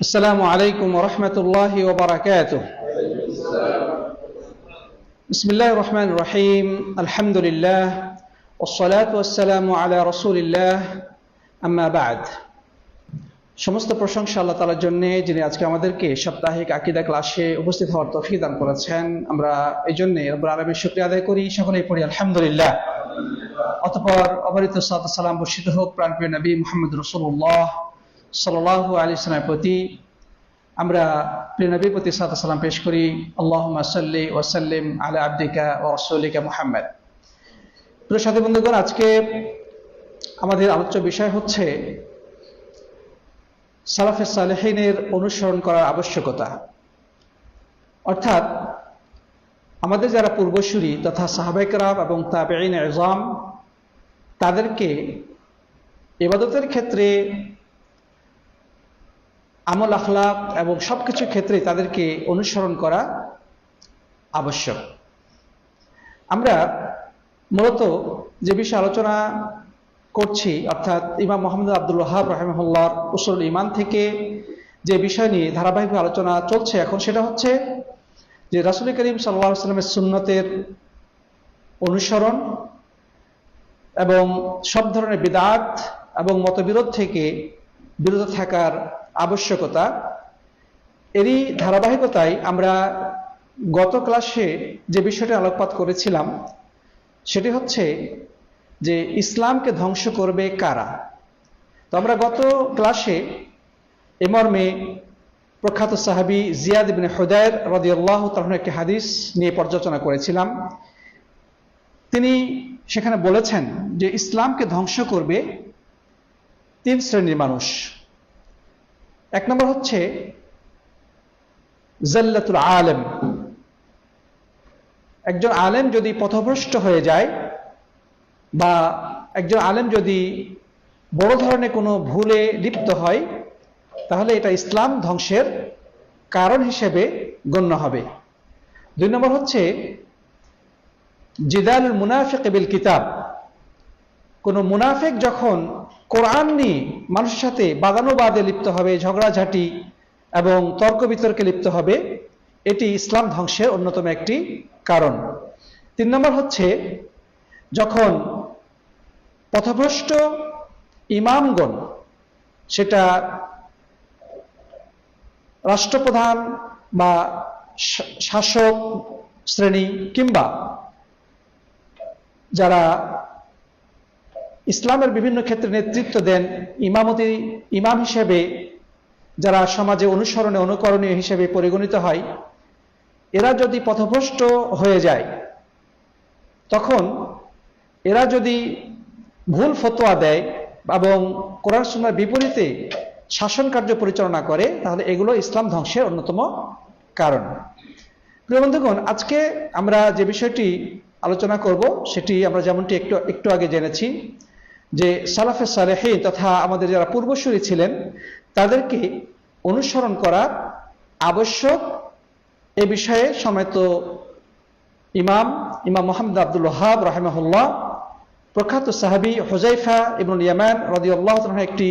السلام عليكم ورحمة الله وبركاته. بسم الله الرحمن الرحيم. الحمد لله والصلاة والسلام على رسول الله أما بعد. সমস্ত প্রশংসা আল্লাহ তাআলার জন্য, যিনি আজকে আমাদেরকে সাপ্তাহিক আকীদা ক্লাসে উপস্থিত হওয়ার তৌফিক দান করেছেন। আমরা এই জন্য রব্বুল আলামিনের শুকরিয়া আদায় করি, সকলেই পড়ি আলহামদুলিল্লাহ। অতঃপর অবারিত সালাত ও সালাম বর্ষিত হোক প্রাণপ্রিয় নবী মুহাম্মদ রাসূলুল্লাহ সাল্লাল্লাহু আলাইহি ওয়াসাল্লামের প্রতি। আমরা প্রিয় নবীর প্রতি সালাত ও সালাম পেশ করি। আল্লাহুম্মা সাল্লি ওয়া সাল্লিম আলা আবদিকা ওয়া রাসূলিকা মুহাম্মদ। প্রিয় সাথী বন্ধুগণ, আজকে আমাদের আলোচ্য বিষয় হচ্ছে সালাফে সালেহিনের অনুসরণ করার আবশ্যকতা। অর্থাৎ আমাদের যারা পূর্বসূরি তথা সাহাবায়ে কেরাম এবং তাবেঈন ইযম, তাদেরকে ইবাদতের ক্ষেত্রে, আমল আখলাক এবং সবকিছু ক্ষেত্রে তাদেরকে অনুসরণ করা আবশ্যক। আমরা মূলত যে বিষয়ে আলোচনা করছি, অর্থাৎ ইমাম মুহাম্মদ আব্দুল ওয়াহাব রাহিমাহুল্লাহর উসুল ঈমান থেকে যে বিষয় নিয়ে ধারাবাহিক আলোচনা চলছে এখন, সেটা হচ্ছে যে রাসূল করিম সাল্লাল্লাহু আলাইহি ওয়াসাল্লামের সুন্নতের অনুসরণ এবং সব ধরনের বিদআত এবং মতবিরোধ থেকে বিরত থাকার আবশ্যকতা। এরই ধারাবাহিকতায় আমরা গত ক্লাসে যে বিষয়টি আলোকপাত করেছিলাম সেটি হচ্ছে যে ইসলামকে ধ্বংস করবে কারা। তো আমরা গত ক্লাসে এ মর্মে প্রখ্যাত সাহাবী জিয়াদ ইবনে হুদায়র রাদিয়াল্লাহু তাআলা একটি হাদিস নিয়ে পর্যালোচনা করেছিলাম। তিনি সেখানে বলেছেন যে ইসলামকে ধ্বংস করবে তিন শ্রেণীর মানুষ। এক নম্বর হচ্ছে জাল্লাতুল আলেম। একজন আলেম যদি পথভ্রষ্ট হয়ে যায় বা একজন আলেম যদি বড় ধরনের কোনো ভুলে লিপ্ত হয়, তাহলে এটা ইসলাম ধ্বংসের কারণ হিসেবে গণ্য হবে। দুই নম্বর হচ্ছে জিদালুল মুনাফিক বিল কিতাব। কোনো মুনাফিক যখন কোরআন নিয়ে মানুষের সাথে বাদানুবাদে লিপ্ত হবে, ঝগড়াঝাটি এবং তর্ক বিতর্কে লিপ্ত হবে, এটি ইসলাম ধ্বংসের অন্যতম একটি কারণ। তিন নম্বর হচ্ছে যখন পথভ্রষ্ট ইমামগণ, সেটা রাষ্ট্রপ্রধান বা শাসক শ্রেণী কিংবা যারা ইসলামের বিভিন্ন ক্ষেত্রে নেতৃত্ব দেন, ইমাম হিসেবে যারা সমাজে অনুসরণে অনুকরণীয় হিসেবে পরিগণিত হয়, এরা যদি পথভ্রষ্ট হয়ে যায়, তখন এরা যদি ভুল ফতোয়া দেয় এবং কোরআন সুন্নাহর বিপরীতে শাসন কার্য পরিচালনা করে, তাহলে এগুলো ইসলাম ধ্বংসের অন্যতম কারণ। প্রিয় বন্ধুগণ, আজকে আমরা যে বিষয়টি আলোচনা করব সেটি আমরা যেমনটি একটু আগে জেনেছি যে সালাফে সালেহিন তথা আমাদের যারা পূর্বসূরি ছিলেন তাদেরকে অনুসরণ করা আবশ্যক। এ বিষয়ে সমেত ইমাম মুহাম্মদ আব্দুল ওয়াহাব রাহিমাহুল্লাহ প্রখ্যাত সাহাবী হুযায়ফা ইবনুল ইয়ামান রাদিয়াল্লাহু তাআলা একটি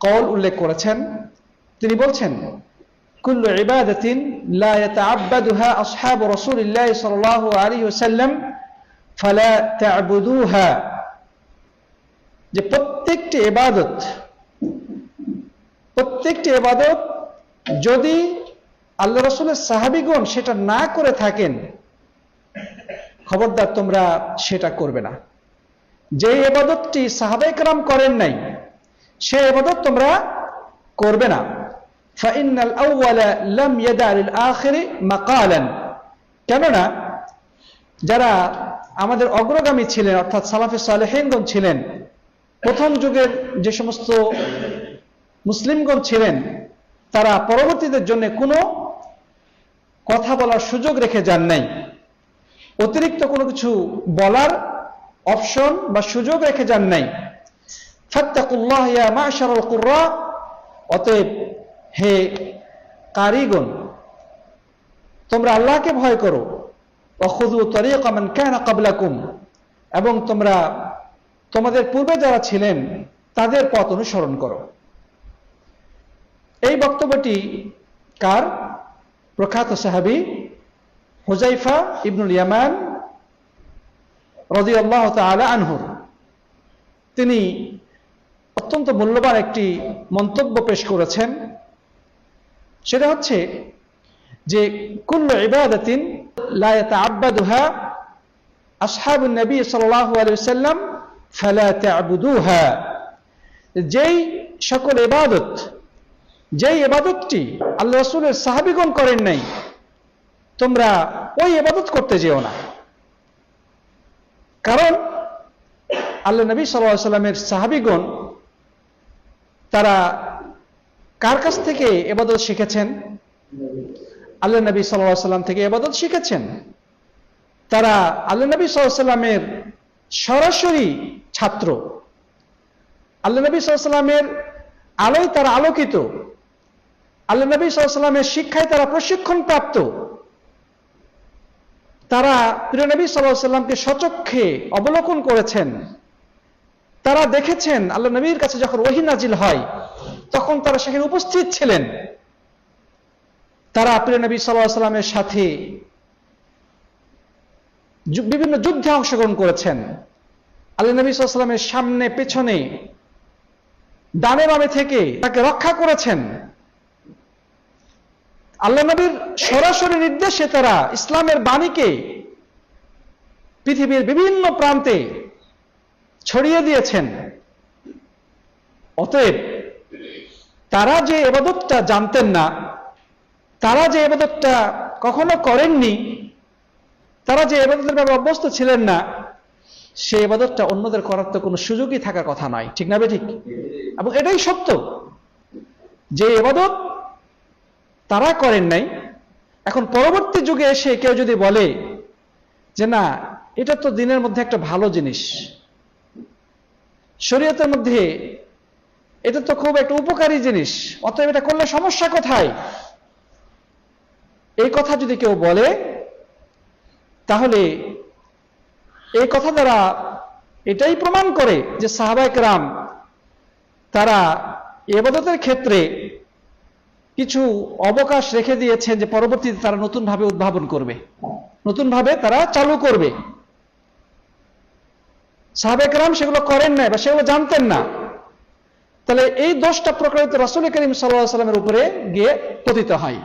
কওল উল্লেখ করেছেন। তিনি বলছেন, কুল্লু ইবাদাতিন লা ইয়াতাআব্বাদুহা আসহাবু রাসূলিল্লাহি সাল্লাল্লাহু আলাইহি ওয়াসাল্লাম ফালা তা'বুদুহা। যে প্রত্যেকটি ইবাদত যদি আল্লাহ রাসূলের সাহাবীগণ সেটা না করে থাকেন, খবরদার তোমরা সেটা করবে না। যে ইবাদতটি সাহাবায়ে কেরাম করেন নাই, সেই ইবাদত তোমরা করবে না। ফাইনাল আউয়ালা লাম ইয়াদা লিল আখিরি মাকালান। কেননা যারা আমাদের অগ্রগামী ছিলেন, অর্থাৎ সালাফে সালেহিনগণ ছিলেন, প্রথম যুগের যে সমস্ত মুসলিমগণ ছিলেন, তারা পরবর্তীদের জন্য কোনো কথা বলার সুযোগ রেখে যান নাই, অতিরিক্ত কোনো কিছু বলার অপশন বা সুযোগ রেখে যান নাই। ফাত্তাকুল্লাহ ইয়া মা'শারাল কুররা। অতএব হে কারিগণ, তোমরা আল্লাহকে ভয় করো। ওয়া খুযু তারিকা মান কানা ক্বাবলাকুম। এবং তোমরা তোমাদের পূর্বে যারা ছিলেন তাদের পথ অনুসরণ করো। বক্তব্যটি কার? প্রখ্যাত সাহাবী হুযায়ফা ইবনুল ইয়ামান রাদিয়াল্লাহু তাআলা আনহুর। তিনি অত্যন্ত মূল্যবান একটি মন্তব্য পেশ করেছেন। সেটা হচ্ছে যে কুল্লু ইবাদাতিন লা ইয়াতাআব্বাদুহা আসহাবুন নবী সাল্লাল্লাহু আলাইহি ওয়াসাল্লাম ফালা তা'বুদুহা। যেই সকল ইবাদত, যেই ইবাদতটি আল্লাহ রাসূলের সাহাবীগণ করেন নাই, তোমরা ওই ইবাদত করতে যেও না। কারণ আল্লাহ নবী সাল্লাল্লাহু আলাইহি ওয়াসাল্লামের সাহাবীগণ তারা কার কাছ থেকে ইবাদত শিখেছেন? আল্লাহ নবী সাল্লাল্লাহু আলাইহি ওয়াসাল্লাম থেকে ইবাদত শিখেছেন। তারা আল্লাহ নবী সাল্লাল্লাহু আলাইহি ওয়াসাল্লামের সরাসরি ছাত্র। আল্লাহ নবী সাল্লাল্লাহু আলাইহি ওয়াসাল্লামের আলোয় তারা আলোকিত। আল্লাহ নবী সাল্লাল্লাহু আলাইহি ওয়াসাল্লামের শিক্ষায় তারা প্রশিক্ষণ প্রাপ্ত। তারা প্রিয় নবী সাল্লাল্লাহু আলাইহি ওয়াসাল্লামকে স্বচক্ষে অবলোকন করেছেন। তারা দেখেছেন আল্লাহ নবীর কাছে যখন ওহী নাজিল হয় তখন তারা সেখানে উপস্থিত ছিলেন। তারা প্রিয় নবী সাল্লাল্লাহু আলাইহি ওয়াসাল্লামের সাথে বিভিন্ন যুদ্ধে অংশগ্রহণ করেছেন। আল্লাহ নবী সাল্লাল্লাহু আলাইহি ওয়াসাল্লামের সামনে পেছনে ডানে বামে থেকে তাকে রক্ষা করেছেন। আল্লাহ নবীর সরাসরি নির্দেশে তারা ইসলামের বাণীকে পৃথিবীর বিভিন্ন প্রান্তে ছড়িয়ে দিয়েছেন। অতএব তারা যে ইবাদতটা জানতেন না, তারা যে ইবাদতটা কখনো করেননি, তারা যে ইবাদতের ব্যাপারে অভ্যস্ত ছিলেন না, সেই ইবাদতটা অন্যদের করার তো কোনো সুযোগই থাকার কথা নয়। ঠিক না ঠিক? এবং এটাই সত্য যে ইবাদত তারা করেন নাই। এখন পরবর্তী যুগে এসে কেউ যদি বলে যে না, এটা তো দিনের মধ্যে একটা ভালো জিনিস, শরীয়তের মধ্যে এটা তো খুব একটা উপকারী জিনিস, অতএব এটা করলে সমস্যা কোথায়, এই কথা যদি কেউ বলে, তাহলে এই কথা দ্বারা এটাই প্রমাণ করে যে সাহাবায়ে কেরাম তারা ইবাদতের ক্ষেত্রে কিছু অবকাশ রেখে দিয়েছেন যে পরবর্তীতে তারা নতুনভাবে উদ্ভাবন করবে, নতুনভাবে তারা চালু করবে। সাহাবায়ে কেরাম সেগুলো করেন নাই বা সেগুলো জানতেন না। তাহলে এই দোষটা প্রকৃত রাসূল করিম সাল্লাল্লাহু আলাইহি ওয়াসাল্লামের উপরে গিয়ে পতিত হয়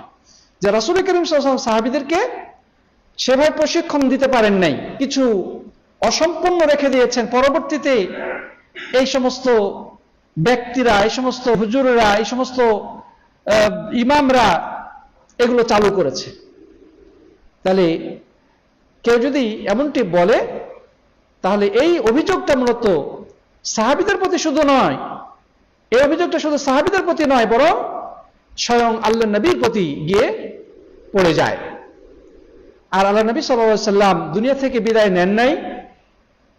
যে রাসূল করিম সাল্লাল্লাহু আলাইহি ওয়াসাল্লাম সাহাবীদেরকে সেভাবে প্রশিক্ষণ দিতে পারেন নাই, কিছু অসম্পূর্ণ রেখে দিয়েছেন। পরবর্তীতে এই সমস্ত ব্যক্তিরা, এই সমস্ত হুজুরেরা, এই সমস্ত ইমামরা এগুলো চালু করেছে। তাহলে কেউ যদি এমনটি বলে, তাহলে এই অভিযোগটা মূলত সাহাবীদের প্রতি শুধু নয়, এই অভিযোগটা শুধু সাহাবীদের প্রতি নয়, বরং স্বয়ং আল্লাহ নবীর প্রতি গিয়ে পড়ে যায়। আর আল্লাহ নবী সাল্লাল্লাহু আলাইহি ওয়াসাল্লাম দুনিয়া থেকে বিদায় নেন নাই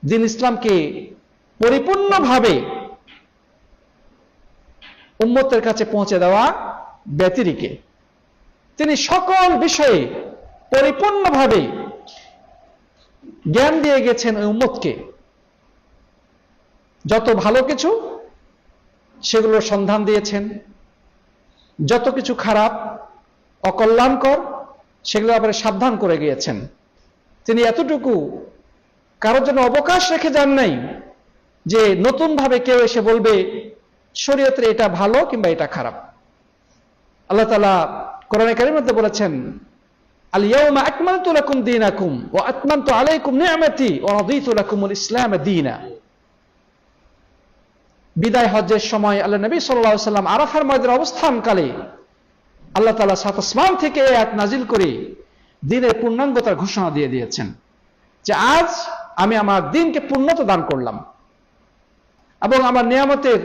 দ্বীন ইসলামকে পরিপূর্ণভাবে উম্মতের কাছে পৌঁছে দেওয়া ব্যতিরেকে। তিনি সকল বিষয়ে পরিপূর্ণভাবে জ্ঞান দিয়ে গেছেন ওই উম্মতকে। যত ভালো কিছু সেগুলোর সন্ধান দিয়েছেন, যত কিছু খারাপ অকল্যাণকর সেগুলো আবার সাবধান করে গিয়েছেন। তিনি এতটুকু কারোর জন্য অবকাশ রেখে যান নাই যে নতুনভাবে কেউ এসে বলবে শরীয়তের এটা ভালো কিংবা এটা খারাপ। আল্লাহ তাআলা কোরআনে কারীমের মধ্যে বলেছেন, আল ইয়াউমা আকমালতু লাকুম দীনাকুম ওয়া আতমামতু আলাইকুম নি'মাতি ওয়া রাদিতু লাকুমুল ইসলাম দীনা। বিদায় হজ্জের সময় আল্লাহ নবী সাল্লাল্লাহু আলাইহি ওয়াসাল্লাম আরাফার ময়দানে অবস্থানকালে আল্লাহ তাআলা সাত আসমান থেকে এই আয়াত নাজিল করে দ্বীনের পূর্ণাঙ্গতার ঘোষণা দিয়ে দিয়েছেন যে আজ আমি আমার দ্বীনকে পূর্ণতা দান করলাম এবং আমার নিয়ামতের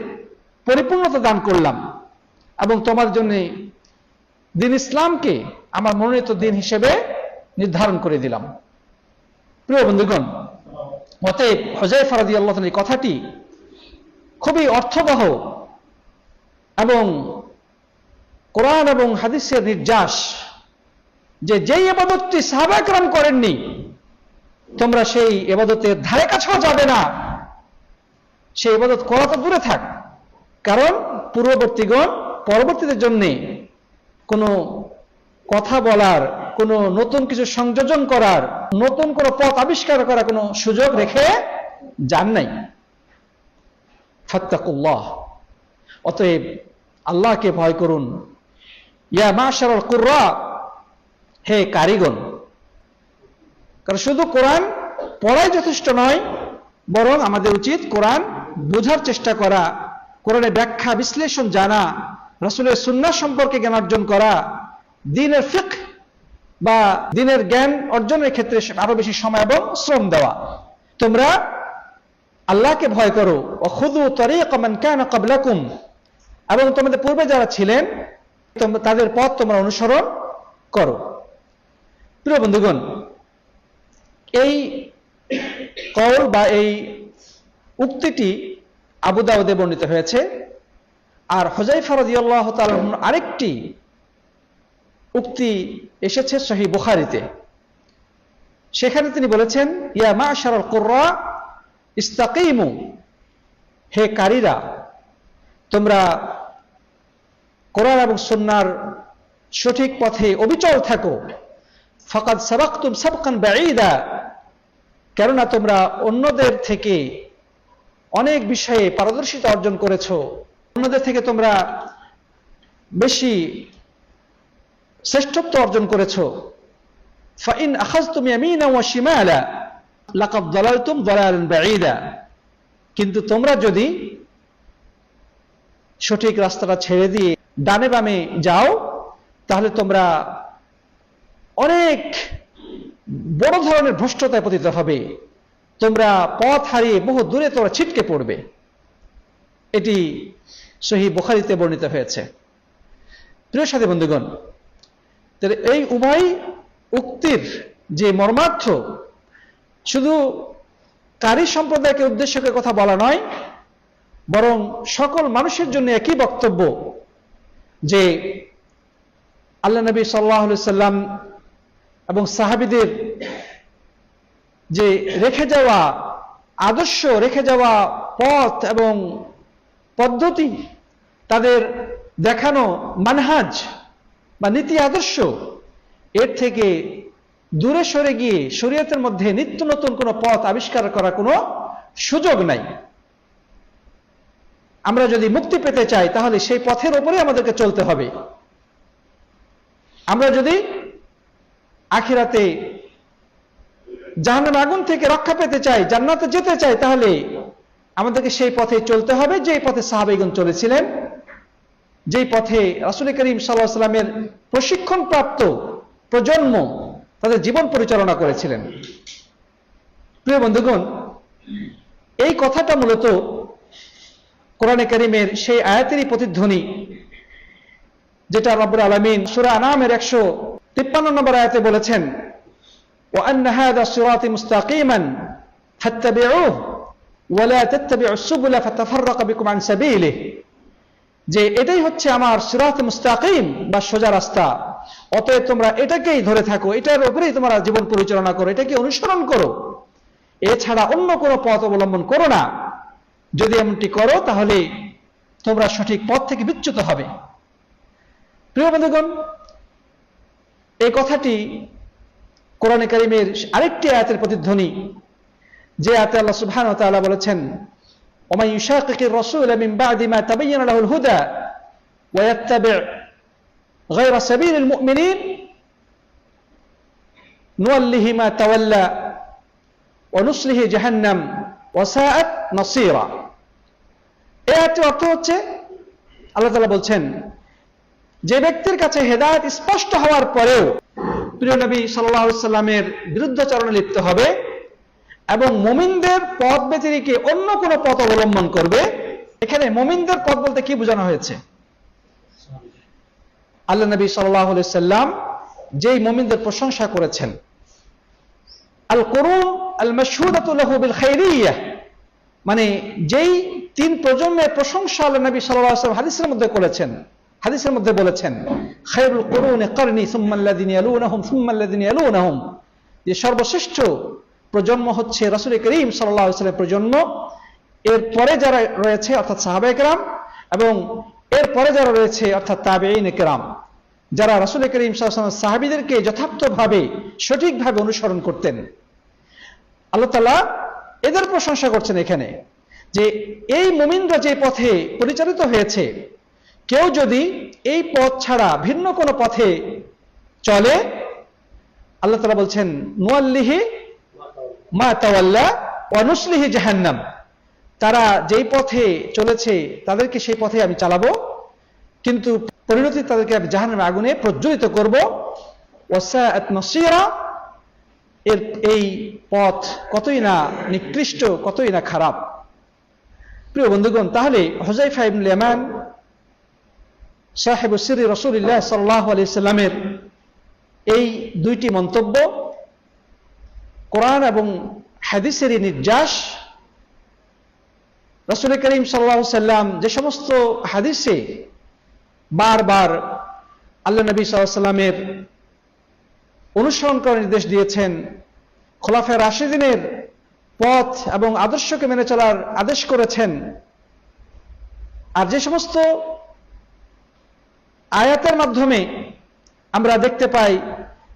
পরিপূর্ণতা দান করলাম এবং তোমার জন্য দ্বীন ইসলামকে আমার মনোনীত দ্বীন হিসেবে নির্ধারণ করে দিলাম। প্রিয় বন্ধুগণ, অতএব হুযায়ফা রাদিয়াল্লাহু তাআলা এই কথাটি খুবই অর্থবহ এবং কোরআন এবং হাদিসের নির্যাস যে যেই ইবাদতটি সাহাবায়ে কেরাম করেননি তোমরা সেই ইবাদতের ধারে কাছেও যাবে না, সেই ইবাদত করা তো দূরে থাক। কারণ পূর্ববর্তীগণ পরবর্তীদের জন্য কোনো কথা বলার, কোনো নতুন কিছু সংযোজন করার, নতুন কোনো পথ আবিষ্কার করার কোনো সুযোগ রেখে যান নাই। ফাত্তাকুল্লাহ, অতএব আল্লাহকে ভয় করুন। ইয়া মাশারাল কুররা, হে কারিগণ। কারণ শুধু কোরআন পড়াই যথেষ্ট নয়, বরং আমাদের উচিত কোরআন বোঝার চেষ্টা করা, কোরআনের ব্যাখ্যা বিশ্লেষণ জানা, রাসূলের সুন্নাহ সম্পর্কে জ্ঞান অর্জন করা, দ্বীনের ফিকহ বা দ্বীনের জ্ঞান অর্জনের ক্ষেত্রে আরো বেশি সময় এবং শ্রম দেওয়া। তোমরা আল্লাহকে ভয় করো, ওয়াখুযু তরিকা মান কানা ক্বাবলাকুম, এবং তোমাদের পূর্বে যারা ছিলেন তাদের পথ তোমরা অনুসরণ করো। প্রিয় বন্ধুগণ, এই কওল বা এই উক্তিটি আবু দাউদে বর্ণিত হয়েছে। আর হুযায়ফা রাদিয়াল্লাহু তাআলা আরেকটি উক্তি এসেছে সহিহ বুখারীতে। সেখানে তিনি বলেছেন, ইয়া মাশারাল কুররা ইস্তাকিমু, হে কারীরা, তোমরা কোরআন এবং সুন্নাহর সঠিক পথে অবিচল থাকো। ফাকাদ সাবাকতুম সাবকান বাঈদা, কেননা তোমরা অন্যদের থেকে অনেক বিষয়ে পারদর্শিতা অর্জন করেছো, অন্যদের থেকে তোমরা বেশি শ্রেষ্ঠত্ব অর্জন করেছো। ফাইন আখাযতুম ইয়ামিনা ওয়া শিমালা লাকাদ দালালতুম দালালান বাঈদা, কিন্তু তোমরা যদি সঠিক রাস্তাটা ছেড়ে দিয়ে ডানে বামে যাও, তাহলে তোমরা অনেক বড় ধরনের ভ্রষ্টতায় পতিত হবে, তোমরা পথ হারিয়ে বহু দূরে তোমরা ছিটকে পড়বে। এটি সহিহ বুখারীতে বর্ণিত হয়েছে। প্রিয় সাথী বন্ধুগণ, তাহলে এই উভয় উক্তির যে মর্মার্থ শুধু কারী সম্প্রদায়কে উদ্দেশ্য করে কথা বলা নয়, বরং সকল মানুষের জন্য একই বক্তব্য যে আল্লাহ নবী সাল্লাল্লাহু আলাইহি সাল্লাম এবং সাহাবীদের যে রেখে যাওয়া আদর্শ, রেখে যাওয়া পথ এবং পদ্ধতি, তাদের দেখানো মানহাজ বা নীতি আদর্শ, এর থেকে দূরে সরে গিয়ে শরীয়তের মধ্যে নিত্য নতুন কোনো পথ আবিষ্কার করার কোনো সুযোগ নাই। আমরা যদি মুক্তি পেতে চাই তাহলে সেই পথের উপরে আমাদেরকে চলতে হবে। আমরা যদি আখিরাতে জাহান্নামের আগুন থেকে রক্ষা পেতে চাই, জান্নাতে যেতে চাই, তাহলে আমাদেরকে সেই পথে চলতে হবে যে পথে সাহাবাইগণ চলেছিলেন, যেই পথে রাসূল করিম সাল্লাল্লাহু আলাইহি ওয়াসাল্লামের প্রশিক্ষণপ্রাপ্ত প্রজন্ম তাদের জীবন পরিচালনা করেছিলেন। প্রিয় বন্ধুগণ, এই কথাটা মূলত কোরআনে কারীমের সেই আয়াতেরই প্রতিধ্বনি যেটা রব্বুল আলামিন সূরা আনামের 153 নম্বর আয়াতে বলেছেন, ওয়া আন্না হাযা সিরাতি মুস্তাকিমান ফাত্তাবিউহু ওয়া লা তাত্তাবিউস সুবুলা ফাতাফাররাকা বিকুম আন সাবিলিহি, যে এটাই হচ্ছে আমার সিরাত মুস্তাকিম বা সোজা রাস্তা, অতএব তোমরা এটাকেই ধরে থাকো, এটার উপরেই তোমরা জীবন পরিচালনা করো, এটাকে অনুসরণ করো, এছাড়া অন্য কোনো পথ অবলম্বন করো না। যদি এমনটি করো তাহলে তোমরা সঠিক পথ থেকে বিচ্যুত হবে। প্রিয় বন্ধুগণ, এই কথাটি কোরআনে কারীমের আরেকটি আয়াতের প্রতিধ্বনি, যে আয়াতে আল্লাহ সুবহানাহু ওয়া তাআলা বলেছেন, ওয়া মান ইউশাকিকির রাসূলা মিন বা'দি মা তাবাyyana লাহুল হুদা ওয়া ইয়াত্তাবি' গায়রা সাবিলিল মুমিনিন নুওয়াল্লিহি মা তাওয়াল্লা ওয়া নুসলিহি জাহান্নাম ওয়া সাআত নাসীরা। এই আয়াতের অর্থ হচ্ছে, আল্লাহ তাআলা বলছেন, যে ব্যক্তির কাছে হেদায়েত স্পষ্ট হওয়ার পরেও প্রিয় নবী সাল্লাল্লাহু আলাইহি সাল্লামের বিরুদ্ধাচরণে লিপ্ত হবে এবং মুমিনদের পথ বেছে রেখে অন্য কোনো পথ অবলম্বন করবে। এখানে মুমিনদের পথ বলতে কি বোঝানো হয়েছে? আল্লাহ নবী সাল্লাল্লাহু আলাইহি সাল্লাম যেই মুমিনদের প্রশংসা করেছেন, আল কুরুন আল মাশহুদাতু লাহু বিল খায়রিয়াহ, মানে যেই তিন প্রজন্মের প্রশংসা আল্লাহ নবী সাল্লাল্লাহু আলাইহি সাল্লাম হাদিসের মধ্যে বলেছেন, খায়রুল কুরুনি করনি সুম্মা আল্লাযিনা ইয়ালুনাহুম সুম্মা আল্লাযিনা ইয়ালুনাহুম, যে সর্বশ্রেষ্ঠ প্রজন্ম হচ্ছে রাসূল করিম সাল্লাল্লাহু আলাইহি ওয়াসাল্লামের প্রজন্ম, এর পরে যারা রয়েছে অর্থাৎ সাহাবায়ে কেরাম, এবং এর পরে যারা রয়েছে অর্থাৎ তাবেঈন কেরাম। যারা রাসূল করিম সাল্লাল্লাহু আলাইহি ওয়াসাল্লাম সাহাবীদেরকে যথার্থভাবে সঠিকভাবে অনুসরণ করতেন। আল্লাহ তাআলা এদের প্রশংসা করছেন এখানে যে এই মুমিনরা যে পথে পরিচালিত হয়েছে, কেউ যদি এই পথ ছাড়া ভিন্ন কোনো পথে চলে, আল্লাহ তাআলা বলছেন নুয়াল্লিহি মা তাওয়াল্লা ওয়া নুসলিহি জাহান্নাম, তারা যেই পথে চলেছে তাদেরকে সেই পথে আমি চালাবো, কিন্তু পরিণতি তাদেরকে আমি জাহান্নামের আগুনে প্রজ্বলিত করব। ওয়াসাআত মাসীরা, এই পথ কতই না নিকৃষ্ট, কতই না খারাপ। প্রিয় বন্ধুগণ, তাহলে হুযায়ফা ইবনুল ইয়ামান সাহেব সিররি রাসূলুল্লাহ সাল্লাল্লাহু আলাইহি সাল্লামের এই দুইটি মন্তব্য কোরআন এবং হাদিসের নির্যাস। রাসূল করিম সাল্লাল্লাহু আলাইহি সাল্লাম যে সমস্ত হাদিসে বারবার আল্লাহ নবী সাল্লাল্লাহু আলাইহি সাল্লামের অনুসরণ করার নির্দেশ দিয়েছেন, খোলাফায়ে রাশিদিনের পথ এবং আদর্শকে মেনে চলার আদেশ করেছেন, আর যে সমস্ত আয়াতের মাধ্যমে আমরা দেখতে পাই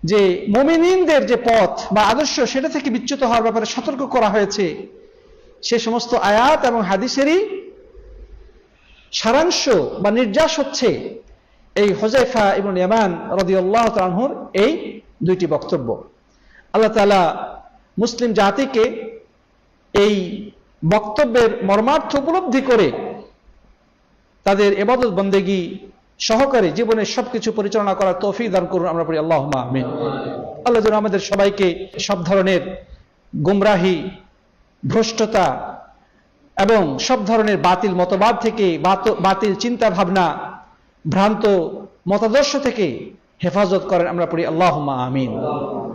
যে মুমিনদের যে পথ বা আদর্শ সেটা থেকে বিচ্যুত হওয়ার ব্যাপারে সতর্ক করা হয়েছে, সে সমস্ত আয়াত এবং হাদিসেরই সারাংশ বা নির্যাস হচ্ছে এই হুযায়ফা ইবনুল ইয়ামান রাদিয়াল্লাহু তাআলা আনহুর এই দুইটি বক্তব্য। আল্লাহ তাআলা মুসলিম জাতিকে এই বক্তব্যের মর্মার্থ উপলব্ধি করে তাদের ইবাদত বন্দেগী সহকারে জীবনের সবকিছু পরিচালনা করার তৌফিক দান করুন, আমরা পড়ি আল্লাহুম্মা আমিন। আল্লাহ যেন আমাদের সবাইকে সব ধরনের গুমরাহি, ভ্রষ্টতা এবং সব ধরনের বাতিল মতবাদ থেকে, বাতিল চিন্তা ভাবনা, ভ্রান্ত মতাদর্শ থেকে হেফাজত করেন, আমরা পড়ি আল্লাহুম্মা আমিন।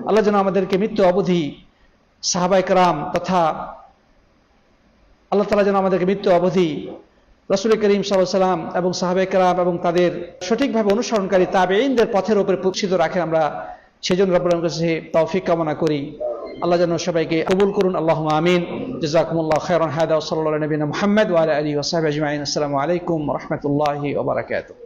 আল্লাহ যেন আমাদেরকে মৃত্যু অবধি সাহাবায়ে কেরাম তথা আল্লাহ তাআলা যেন আমাদেরকে মৃত্যু অবধি রাসূল করিম সাল্লাল্লাহু আলাইহি ওয়াসাল্লাম এবং সাহাবায়ে কেরাম এবং তাদের সঠিকভাবে অনুসরণকারী তাবেঈনদের পথের উপরে প্রতিষ্ঠিত রাখেন, আমরা সেজন্য রব্বুল আলামিনের কাছে তৌফিক কামনা করি। আল্লাহ যেন সবাইকে কবুল করুন, আল্লাহুম্মা আমিন। জাযাকুমুল্লাহু খাইরান। হাদা ওয়া সাল্লাল্লাহু আলা নবিয়িনা মুহাম্মদ ওয়া আলা আলিহি ওয়া সাহবিহি আজমাইন। আসসালামু আলাইকুম ওয়া রাহমাতুল্লাহি ওয়া বারাকাতুহু।